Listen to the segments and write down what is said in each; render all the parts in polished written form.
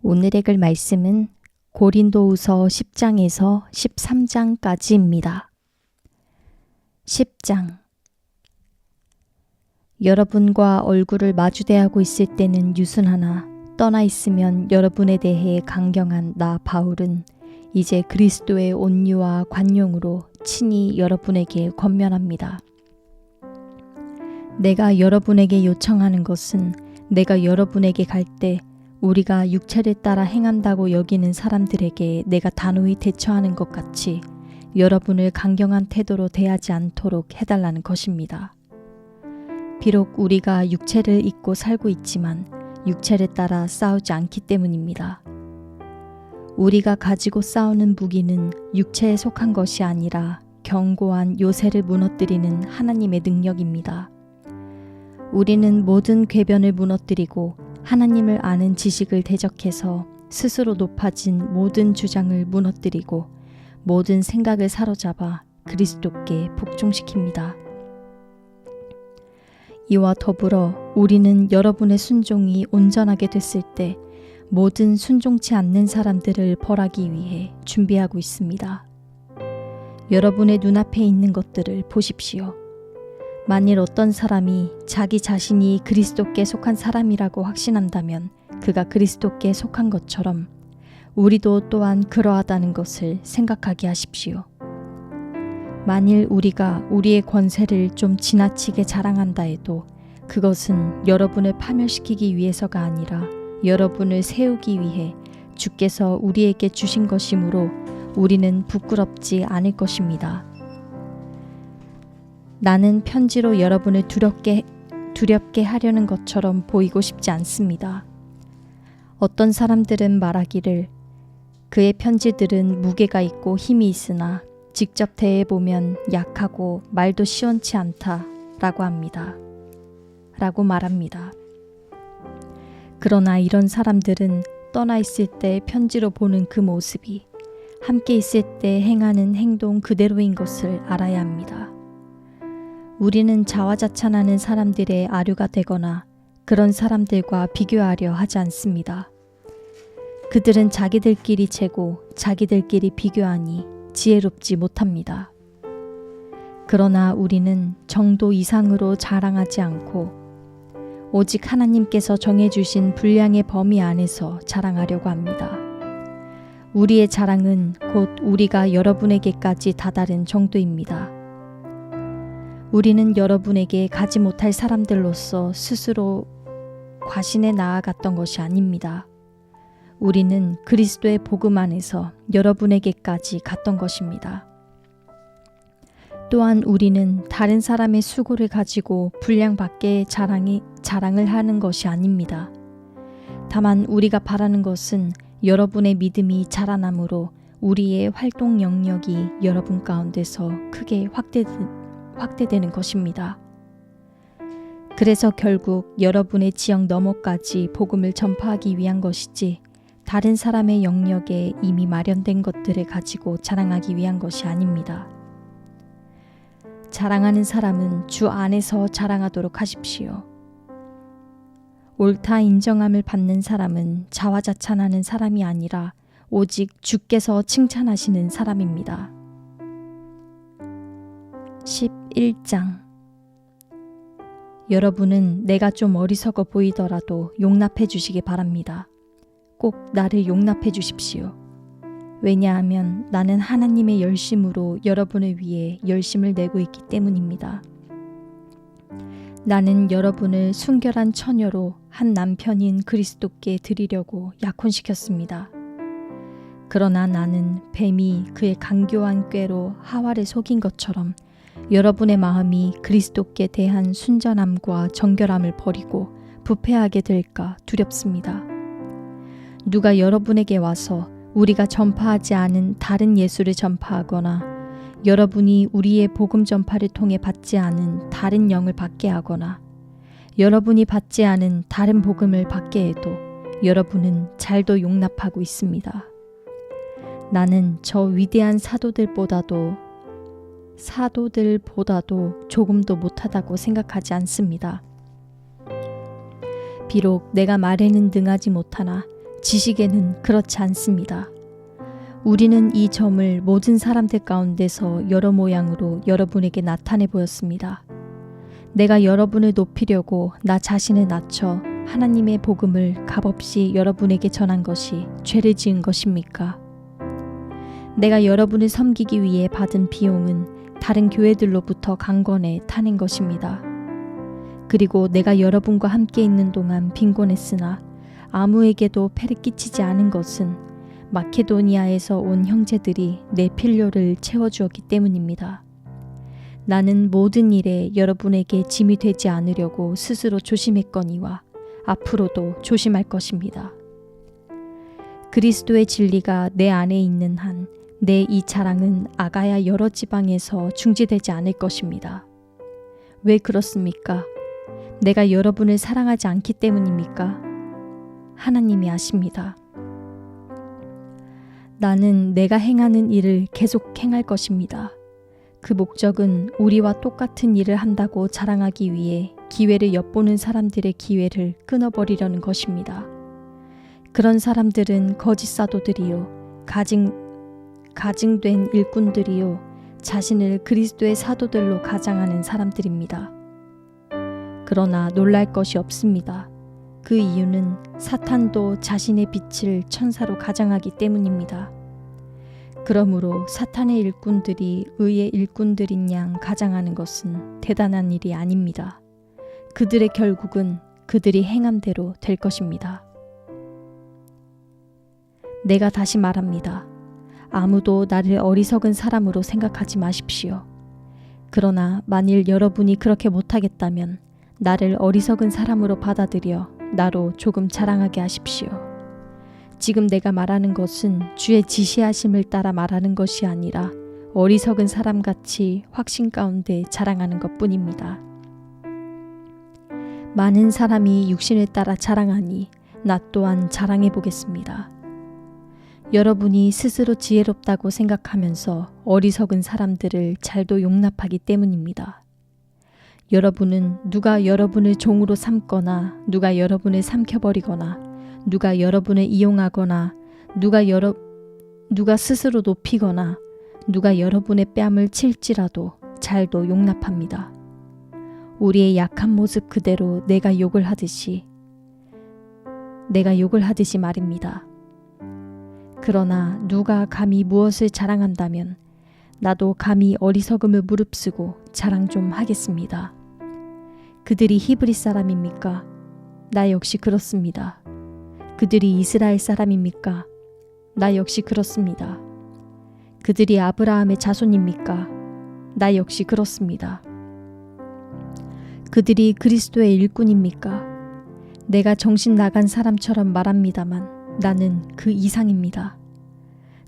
오늘 읽을 말씀은 고린도후서 10장에서 13장까지입니다. 10장. 여러분과 얼굴을 마주대하고 있을 때는 유순하나 떠나 있으면 여러분에 대해 강경한 나 바울은 이제 그리스도의 온유와 관용으로 친히 여러분에게 권면합니다. 내가 여러분에게 요청하는 것은 내가 여러분에게 갈 때 우리가 육체를 따라 행한다고 여기는 사람들에게 내가 단호히 대처하는 것 같이 여러분을 강경한 태도로 대하지 않도록 해달라는 것입니다. 비록 우리가 육체를 입고 살고 있지만 육체를 따라 싸우지 않기 때문입니다. 우리가 가지고 싸우는 무기는 육체에 속한 것이 아니라 견고한 요새를 무너뜨리는 하나님의 능력입니다. 우리는 모든 궤변을 무너뜨리고 하나님을 아는 지식을 대적해서 스스로 높아진 모든 주장을 무너뜨리고 모든 생각을 사로잡아 그리스도께 복종시킵니다. 이와 더불어 우리는 여러분의 순종이 온전하게 됐을 때 모든 순종치 않는 사람들을 벌하기 위해 준비하고 있습니다. 여러분의 눈앞에 있는 것들을 보십시오. 만일 어떤 사람이 자기 자신이 그리스도께 속한 사람이라고 확신한다면 그가 그리스도께 속한 것처럼 우리도 또한 그러하다는 것을 생각하게 하십시오. 만일 우리가 우리의 권세를 좀 지나치게 자랑한다 해도 그것은 여러분을 파멸시키기 위해서가 아니라 여러분을 세우기 위해 주께서 우리에게 주신 것이므로 우리는 부끄럽지 않을 것입니다. 나는 편지로 여러분을 두렵게 하려는 것처럼 보이고 싶지 않습니다. 어떤 사람들은 말하기를 그의 편지들은 무게가 있고 힘이 있으나 직접 대해보면 약하고 말도 시원치 않다 라고 말합니다. 그러나 이런 사람들은 떠나 있을 때 편지로 보는 그 모습이 함께 있을 때 행하는 행동 그대로인 것을 알아야 합니다. 우리는 자화자찬하는 사람들의 아류가 되거나 그런 사람들과 비교하려 하지 않습니다. 그들은 자기들끼리 재고 자기들끼리 비교하니 지혜롭지 못합니다. 그러나 우리는 정도 이상으로 자랑하지 않고 오직 하나님께서 정해주신 분량의 범위 안에서 자랑하려고 합니다. 우리의 자랑은 곧 우리가 여러분에게까지 다다른 정도입니다. 우리는 여러분에게 가지 못할 사람들로서 스스로 과신해 나아갔던 것이 아닙니다. 우리는 그리스도의 복음 안에서 여러분에게까지 갔던 것입니다. 또한 우리는 다른 사람의 수고를 가지고 분량 밖의 자랑을 하는 것이 아닙니다. 다만 우리가 바라는 것은 여러분의 믿음이 자라남으로 우리의 활동 영역이 여러분 가운데서 크게 확대되는 것입니다. 그래서 결국 여러분의 지역 너머까지 복음을 전파하기 위한 것이지 다른 사람의 영역에 이미 마련된 것들을 가지고 자랑하기 위한 것이 아닙니다. 자랑하는 사람은 주 안에서 자랑하도록 하십시오. 옳다 인정함을 받는 사람은 자화자찬하는 사람이 아니라 오직 주께서 칭찬하시는 사람입니다. 11장. 여러분은 내가 좀 어리석어 보이더라도 용납해 주시기 바랍니다. 꼭 나를 용납해 주십시오. 왜냐하면 나는 하나님의 열심으로 여러분을 위해 열심을 내고 있기 때문입니다. 나는 여러분을 순결한 처녀로 한 남편인 그리스도께 드리려고 약혼시켰습니다. 그러나 나는 뱀이 그의 간교한 꾀로 하와를 속인 것처럼 여러분의 마음이 그리스도께 대한 순전함과 정결함을 버리고 부패하게 될까 두렵습니다. 누가 여러분에게 와서 우리가 전파하지 않은 다른 예수를 전파하거나 여러분이 우리의 복음 전파를 통해 받지 않은 다른 영을 받게 하거나 여러분이 받지 않은 다른 복음을 받게 해도 여러분은 잘도 용납하고 있습니다. 나는 저 위대한 사도들보다도 조금도 못하다고 생각하지 않습니다. 비록 내가 말에는 능하지 못하나 지식에는 그렇지 않습니다. 우리는 이 점을 모든 사람들 가운데서 여러 모양으로 여러분에게 나타내 보였습니다. 내가 여러분을 높이려고 나 자신을 낮춰 하나님의 복음을 값없이 여러분에게 전한 것이 죄를 지은 것입니까? 내가 여러분을 섬기기 위해 받은 비용은 다른 교회들로부터 강권해 타낸 것입니다. 그리고 내가 여러분과 함께 있는 동안 빈곤했으나 아무에게도 폐를 끼치지 않은 것은 마케도니아에서 온 형제들이 내 필요를 채워주었기 때문입니다. 나는 모든 일에 여러분에게 짐이 되지 않으려고 스스로 조심했거니와 앞으로도 조심할 것입니다. 그리스도의 진리가 내 안에 있는 한 내 이 자랑은 아가야 여러 지방에서 중지되지 않을 것입니다. 왜 그렇습니까? 내가 여러분을 사랑하지 않기 때문입니까? 하나님이 아십니다. 나는 내가 행하는 일을 계속 행할 것입니다. 그 목적은 우리와 똑같은 일을 한다고 자랑하기 위해 기회를 엿보는 사람들의 기회를 끊어버리려는 것입니다. 그런 사람들은 거짓 사도들이요, 가증된 일꾼들이요, 자신을 그리스도의 사도들로 가장하는 사람들입니다. 그러나 놀랄 것이 없습니다. 그 이유는 사탄도 자신의 빛을 천사로 가장하기 때문입니다. 그러므로 사탄의 일꾼들이 의의 일꾼들인 양 가장하는 것은 대단한 일이 아닙니다. 그들의 결국은 그들이 행함대로 될 것입니다. 내가 다시 말합니다. 아무도 나를 어리석은 사람으로 생각하지 마십시오. 그러나 만일 여러분이 그렇게 못하겠다면 나를 어리석은 사람으로 받아들여 나로 조금 자랑하게 하십시오. 지금 내가 말하는 것은 주의 지시하심을 따라 말하는 것이 아니라 어리석은 사람같이 확신 가운데 자랑하는 것뿐입니다. 많은 사람이 육신을 따라 자랑하니 나 또한 자랑해 보겠습니다. 여러분이 스스로 지혜롭다고 생각하면서 어리석은 사람들을 잘도 용납하기 때문입니다. 여러분은 누가 여러분을 종으로 삼거나 누가 여러분을 삼켜버리거나 누가 여러분을 이용하거나 누가 스스로 높이거나 누가 여러분의 뺨을 칠지라도 잘도 용납합니다. 우리의 약한 모습 그대로 내가 욕을 하듯이 말입니다. 그러나 누가 감히 무엇을 자랑한다면 나도 감히 어리석음을 무릅쓰고 자랑 좀 하겠습니다. 그들이 히브리 사람입니까? 나 역시 그렇습니다. 그들이 이스라엘 사람입니까? 나 역시 그렇습니다. 그들이 아브라함의 자손입니까? 나 역시 그렇습니다. 그들이 그리스도의 일꾼입니까? 내가 정신 나간 사람처럼 말합니다만 나는 그 이상입니다.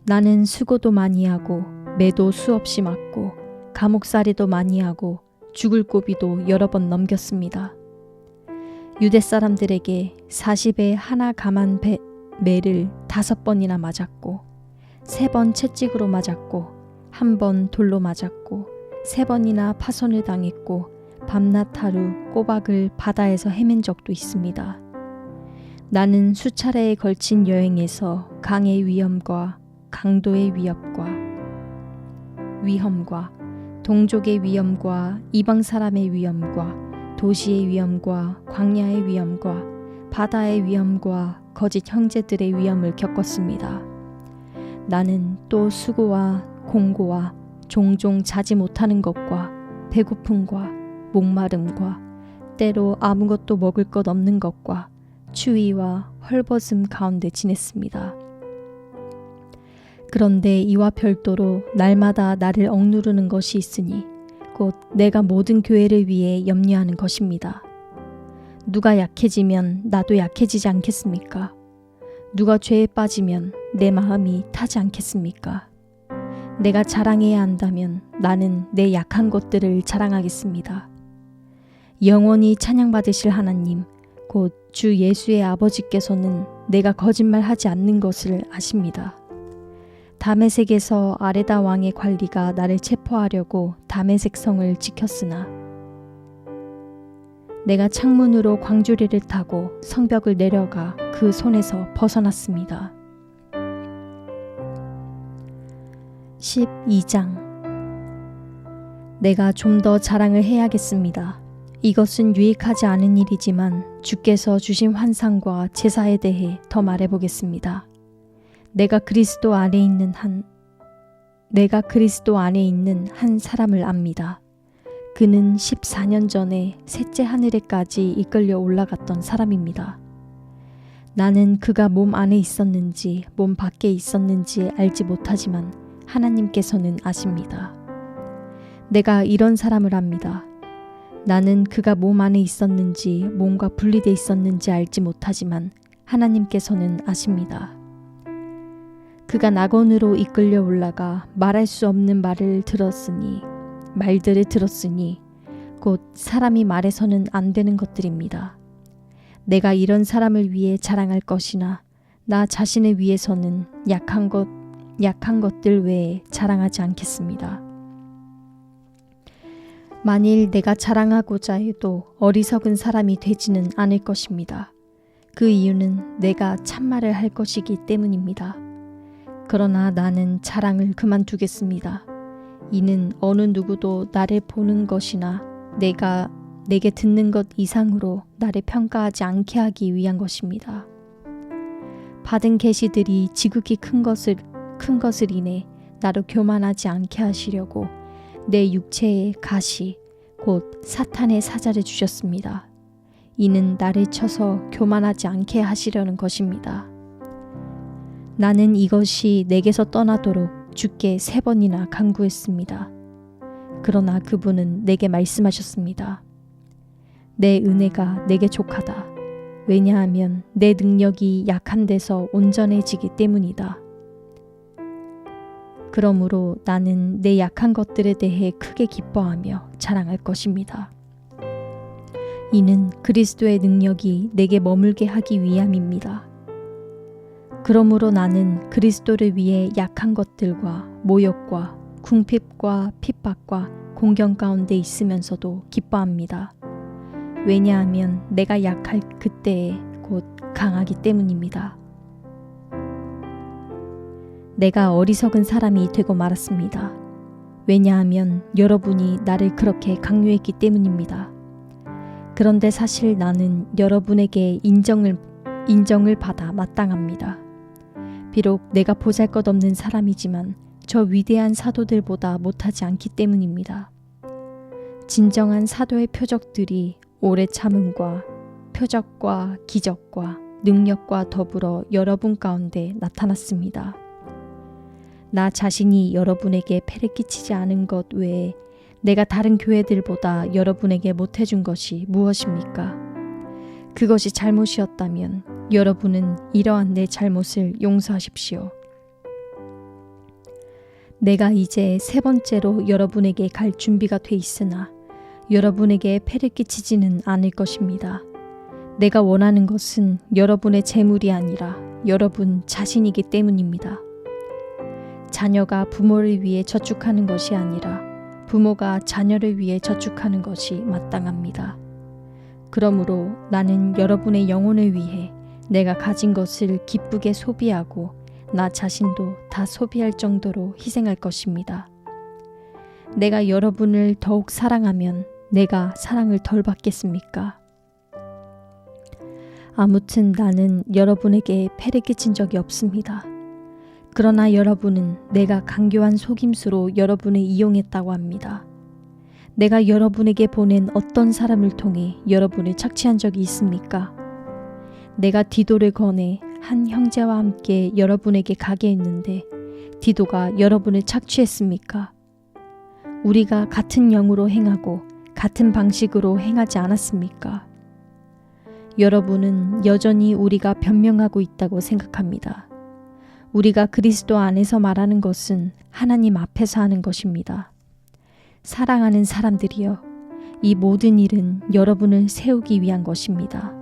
나는 수고도 많이 하고 매도 수없이 맞고 감옥살이도 많이 하고 죽을 고비도 여러 번 넘겼습니다. 유대 사람들에게 40에 하나 감한 매를 5번이나 맞았고 3번 채찍으로 맞았고 1번 돌로 맞았고 3번이나 파손을 당했고 밤낮 하루 꼬박을 바다에서 헤맨 적도 있습니다. 나는 수차례에 걸친 여행에서 강의 위험과 강도의 위험과 동족의 위험과 이방 사람의 위험과 도시의 위험과 광야의 위험과 바다의 위험과 거짓 형제들의 위험을 겪었습니다. 나는 또 수고와 공고와 종종 자지 못하는 것과 배고픔과 목마름과 때로 아무것도 먹을 것 없는 것과 추위와 헐벗음 가운데 지냈습니다. 그런데 이와 별도로 날마다 나를 억누르는 것이 있으니 곧 내가 모든 교회를 위해 염려하는 것입니다. 누가 약해지면 나도 약해지지 않겠습니까? 누가 죄에 빠지면 내 마음이 타지 않겠습니까? 내가 자랑해야 한다면 나는 내 약한 것들을 자랑하겠습니다. 영원히 찬양받으실 하나님, 곧 주 예수의 아버지께서는 내가 거짓말하지 않는 것을 아십니다. 다메섹에서 아레다 왕의 관리가 나를 체포하려고 다메섹 성을 지켰으나 내가 창문으로 광주리를 타고 성벽을 내려가 그 손에서 벗어났습니다. 12장. 내가 좀 더 자랑을 해야겠습니다. 이것은 유익하지 않은 일이지만 주께서 주신 환상과 제사에 대해 더 말해보겠습니다. 내가 그리스도 안에 있는 한 사람을 압니다. 그는 14년 전에 셋째 하늘에까지 이끌려 올라갔던 사람입니다. 나는 그가 몸 안에 있었는지 몸 밖에 있었는지 알지 못하지만 하나님께서는 아십니다. 내가 이런 사람을 압니다. 나는 그가 몸 안에 있었는지 몸과 분리되어 있었는지 알지 못하지만 하나님께서는 아십니다. 그가 낙원으로 이끌려 올라가 말할 수 없는 말들을 들었으니 곧 사람이 말해서는 안 되는 것들입니다. 내가 이런 사람을 위해 자랑할 것이나 나 자신을 위해서는 약한 것들 외에 자랑하지 않겠습니다. 만일 내가 자랑하고자 해도 어리석은 사람이 되지는 않을 것입니다. 그 이유는 내가 참말을 할 것이기 때문입니다. 그러나 나는 자랑을 그만두겠습니다. 이는 어느 누구도 나를 보는 것이나 내게 듣는 것 이상으로 나를 평가하지 않게 하기 위한 것입니다. 받은 계시들이 지극히 큰 것을 인해 나를 교만하지 않게 하시려고 내 육체에 가시 곧 사탄의 사자를 주셨습니다. 이는 나를 쳐서 교만하지 않게 하시려는 것입니다. 나는 이것이 내게서 떠나도록 주께 3번이나 간구했습니다. 그러나 그분은 내게 말씀하셨습니다. 내 은혜가 내게 족하다. 왜냐하면 내 능력이 약한 데서 온전해지기 때문이다. 그러므로 나는 내 약한 것들에 대해 크게 기뻐하며 자랑할 것입니다. 이는 그리스도의 능력이 내게 머물게 하기 위함입니다. 그러므로 나는 그리스도를 위해 약한 것들과 모욕과 궁핍과 핍박과 공경 가운데 있으면서도 기뻐합니다. 왜냐하면 내가 약할 그때에 곧 강하기 때문입니다. 내가 어리석은 사람이 되고 말았습니다. 왜냐하면 여러분이 나를 그렇게 강요했기 때문입니다. 그런데 사실 나는 여러분에게 인정을 받아 마땅합니다. 비록 내가 보잘것없는 사람이지만 저 위대한 사도들보다 못하지 않기 때문입니다. 진정한 사도의 표적들이 오래 참음과 표적과 기적과 능력과 더불어 여러분 가운데 나타났습니다. 나 자신이 여러분에게 폐를 끼치지 않은 것 외에 내가 다른 교회들보다 여러분에게 못해준 것이 무엇입니까? 그것이 잘못이었다면 여러분은 이러한 내 잘못을 용서하십시오. 내가 이제 3번째로 여러분에게 갈 준비가 돼 있으나 여러분에게 폐를 끼치지는 않을 것입니다. 내가 원하는 것은 여러분의 재물이 아니라 여러분 자신이기 때문입니다. 자녀가 부모를 위해 저축하는 것이 아니라 부모가 자녀를 위해 저축하는 것이 마땅합니다. 그러므로 나는 여러분의 영혼을 위해 내가 가진 것을 기쁘게 소비하고 나 자신도 다 소비할 정도로 희생할 것입니다. 내가 여러분을 더욱 사랑하면 내가 사랑을 덜 받겠습니까? 아무튼 나는 여러분에게 폐를 끼친 적이 없습니다. 그러나 여러분은 내가 간교한 속임수로 여러분을 이용했다고 합니다. 내가 여러분에게 보낸 어떤 사람을 통해 여러분을 착취한 적이 있습니까? 내가 디도를 권해 한 형제와 함께 여러분에게 가게 했는데 디도가 여러분을 착취했습니까? 우리가 같은 영으로 행하고 같은 방식으로 행하지 않았습니까? 여러분은 여전히 우리가 변명하고 있다고 생각합니다. 우리가 그리스도 안에서 말하는 것은 하나님 앞에서 하는 것입니다. 사랑하는 사람들이여, 이 모든 일은 여러분을 세우기 위한 것입니다.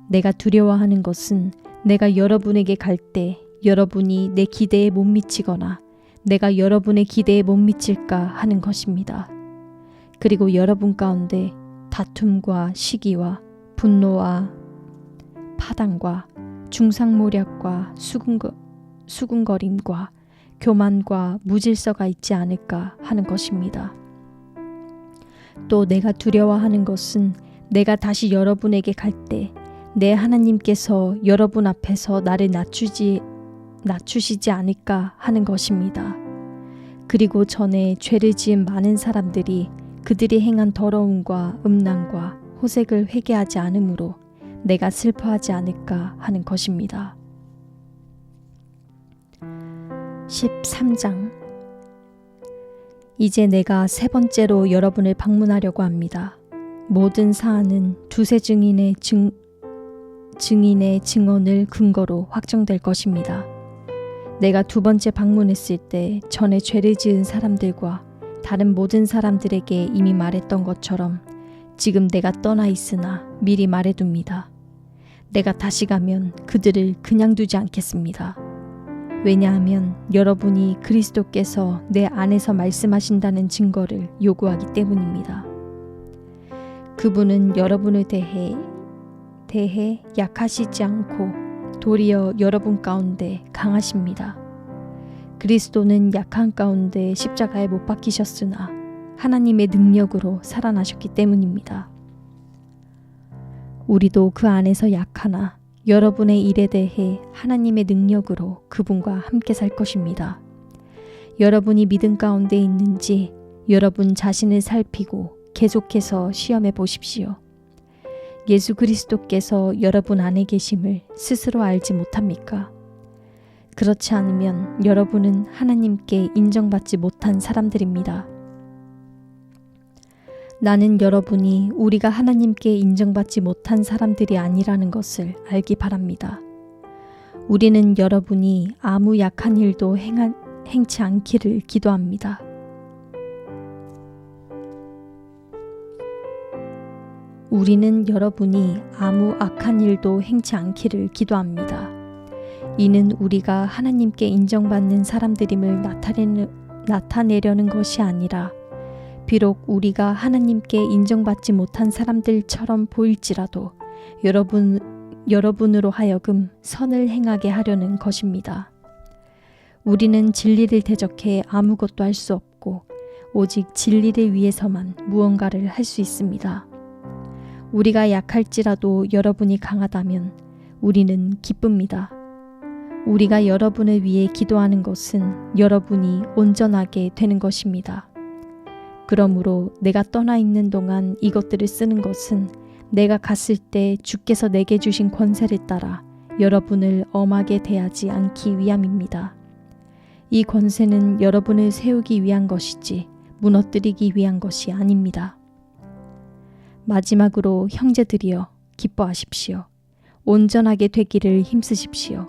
내가 두려워하는 것은 내가 여러분에게 갈 때 여러분이 내 기대에 못 미치거나 내가 여러분의 기대에 못 미칠까 하는 것입니다. 그리고 여러분 가운데 다툼과 시기와 분노와 파당과 중상모략과 수군거림과 교만과 무질서가 있지 않을까 하는 것입니다. 또 내가 두려워하는 것은 내가 다시 여러분에게 갈 때 내 하나님께서 여러분 앞에서 나를 낮추시지 않을까 하는 것입니다. 그리고 전에 죄를 지은 많은 사람들이 그들이 행한 더러움과 음란과 호색을 회개하지 않으므로 내가 슬퍼하지 않을까 하는 것입니다. 13장. 이제 내가 세 번째로 여러분을 방문하려고 합니다. 모든 사안은 두세 증인의 증언을 근거로 확정될 것입니다. 내가 두 번째 방문했을 때 전에 죄를 지은 사람들과 다른 모든 사람들에게 이미 말했던 것처럼 지금 내가 떠나 있으나 미리 말해둡니다. 내가 다시 가면 그들을 그냥 두지 않겠습니다. 왜냐하면 여러분이 그리스도께서 내 안에서 말씀하신다는 증거를 요구하기 때문입니다. 그분은 여러분을 대해 약하시지 않고 도리어 여러분 가운데 강하십니다. 그리스도는 약한 가운데 십자가에 못 박히셨으나 하나님의 능력으로 살아나셨기 때문입니다. 우리도 그 안에서 약하나 여러분의 일에 대해 하나님의 능력으로 그분과 함께 살 것입니다. 여러분이 믿음 가운데 있는지 여러분 자신을 살피고 계속해서 시험해 보십시오. 예수 그리스도께서 여러분 안에 계심을 스스로 알지 못합니까? 그렇지 않으면 여러분은 하나님께 인정받지 못한 사람들입니다. 나는 여러분이 우리가 하나님께 인정받지 못한 사람들이 아니라는 것을 알기 바랍니다. 우리는 여러분이 아무 약한 일도 행치 않기를 기도합니다. 우리는 여러분이 아무 악한 일도 행치 않기를 기도합니다. 이는 우리가 하나님께 인정받는 사람들임을 나타내려는 것이 아니라 비록 우리가 하나님께 인정받지 못한 사람들처럼 보일지라도 여러분으로 하여금 선을 행하게 하려는 것입니다. 우리는 진리를 대적해 아무것도 할 수 없고 오직 진리를 위해서만 무언가를 할 수 있습니다. 우리가 약할지라도 여러분이 강하다면 우리는 기쁩니다. 우리가 여러분을 위해 기도하는 것은 여러분이 온전하게 되는 것입니다. 그러므로 내가 떠나 있는 동안 이것들을 쓰는 것은 내가 갔을 때 주께서 내게 주신 권세를 따라 여러분을 엄하게 대하지 않기 위함입니다. 이 권세는 여러분을 세우기 위한 것이지 무너뜨리기 위한 것이 아닙니다. 마지막으로 형제들이여 기뻐하십시오. 온전하게 되기를 힘쓰십시오.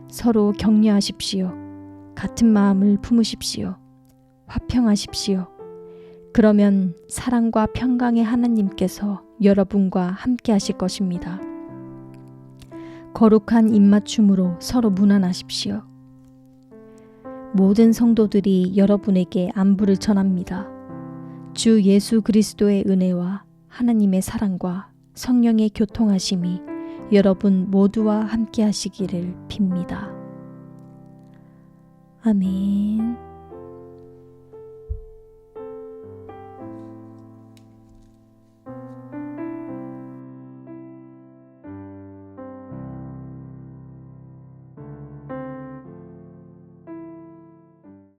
서로 격려하십시오. 같은 마음을 품으십시오. 화평하십시오. 그러면 사랑과 평강의 하나님께서 여러분과 함께 하실 것입니다. 거룩한 입맞춤으로 서로 문안하십시오. 모든 성도들이 여러분에게 안부를 전합니다. 주 예수 그리스도의 은혜와 하나님의 사랑과 성령의 교통하심이 여러분 모두와 함께 하시기를 빕니다. 아멘.